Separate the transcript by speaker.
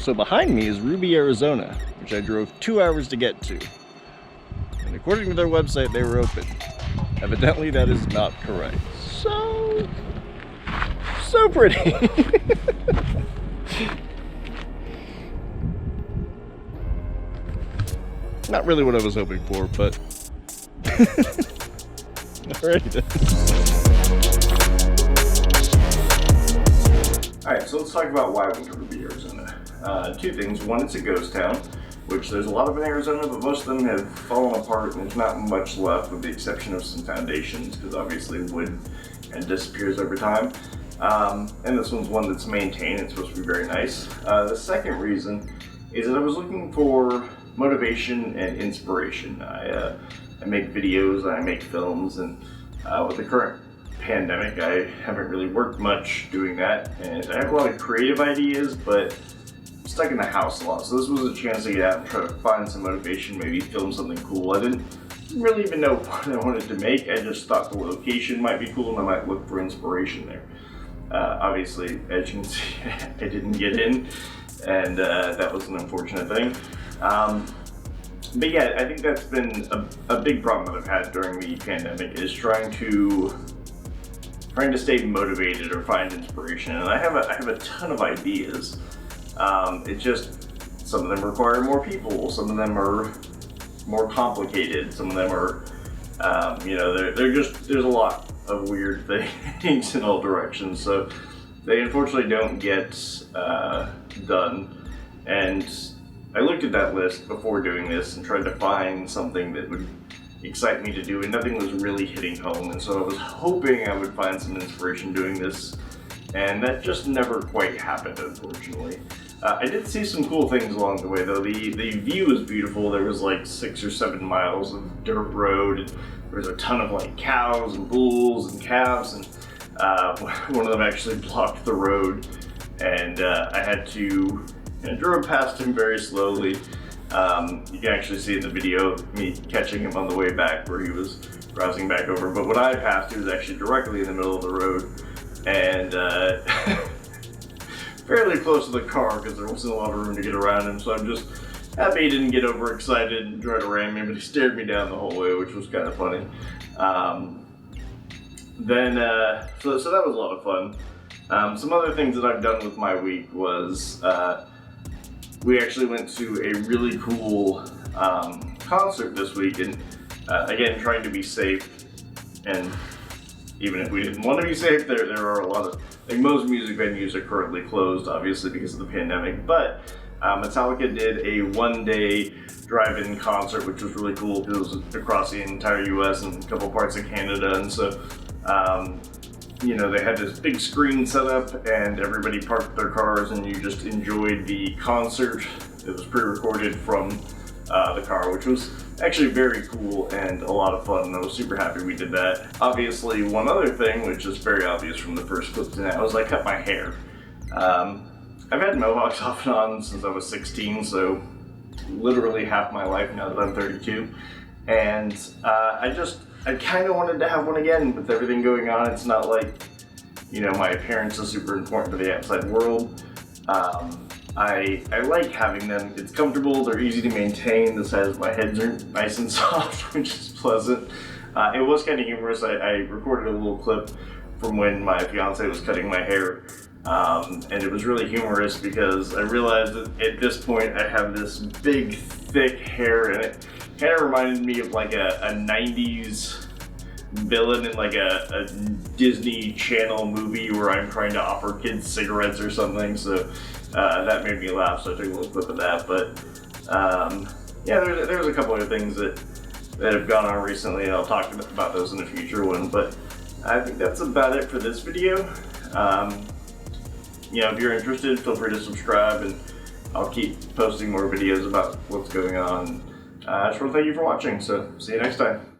Speaker 1: So behind me is Ruby, Arizona, which I drove 2 hours to get to. And according to their website, they were open. Evidently, that is not correct. So pretty. Not really what I was hoping for, but alrighty then. Alright, so let's talk about why I went to Ruby, Arizona. Two things. One, it's a ghost town, which there's a lot of in Arizona, but most of them have fallen apart and there's not much left with the exception of some foundations, because obviously wood and disappears over time. And this one's one that's maintained. It's supposed to be very nice. The second reason is that I was looking for motivation and inspiration. I make videos, I make films, and with the current pandemic, I haven't really worked much doing that, and I have a lot of creative ideas, but I'm stuck in the house a lot. So this was a chance to get out and try to find some motivation, maybe film something cool. I didn't really even know what I wanted to make. I just thought the location might be cool and I might look for inspiration there. Obviously, as you can see, I didn't get in, and that was an unfortunate thing. But yeah, I think that's been a big problem that I've had during the pandemic, is trying to stay motivated or find inspiration. And I have a ton of ideas. It's just, some of them require more people, some of them are more complicated, some of them are, there's a lot of weird things in all directions, so they unfortunately don't get done. And I looked at that list before doing this and tried to find something that would excite me to do, and nothing was really hitting home, and so I was hoping I would find some inspiration doing this, and that just never quite happened, unfortunately. I did see some cool things along the way, though. The view was beautiful. There was like 6 or 7 miles of dirt road, and there was a ton of like cows and bulls and calves, and one of them actually blocked the road, and I had to drove past him very slowly. You can actually see in the video me catching him on the way back where he was browsing back over, but when I passed, he was actually directly in the middle of the road, and fairly close to the car because there wasn't a lot of room to get around him, so I'm just happy he didn't get overexcited and try to ram me, but he stared me down the whole way, which was kind of funny. So that was a lot of fun. Some other things that I've done with my week was we actually went to a really cool concert this week, and again, trying to be safe, and even if we didn't want to be safe, there are a lot of, like, most music venues are currently closed, obviously, because of the pandemic, but Metallica did a one-day drive-in concert, which was really cool because it was across the entire US and a couple parts of Canada, and so they had this big screen set up and everybody parked their cars and you just enjoyed the concert. It was pre-recorded from the car, which was actually very cool and a lot of fun, and I was super happy we did that. Obviously, one other thing, which is very obvious from the first clip tonight, was I cut my hair. I've had mohawks off and on since I was 16, so literally half my life now that I'm 32, and I kind of wanted to have one again with everything going on. It's not like, my appearance is super important to the outside world. I like having them. It's comfortable, they're easy to maintain. The sides of my heads are nice and soft, which is pleasant. It was kind of humorous. I recorded a little clip from when my fiance was cutting my hair. And it was really humorous because I realized that at this point I have this big, thick hair, and it kind of reminded me of like a 90s villain in like a Disney Channel movie where I'm trying to offer kids cigarettes or something, so that made me laugh, so I took a little clip of that. But yeah, there's a couple other things that have gone on recently, and I'll talk about those in a future one, but I think that's about it for this video. If you're interested, feel free to subscribe, and I'll keep posting more videos about what's going on. I just want to thank you for watching, so see you next time.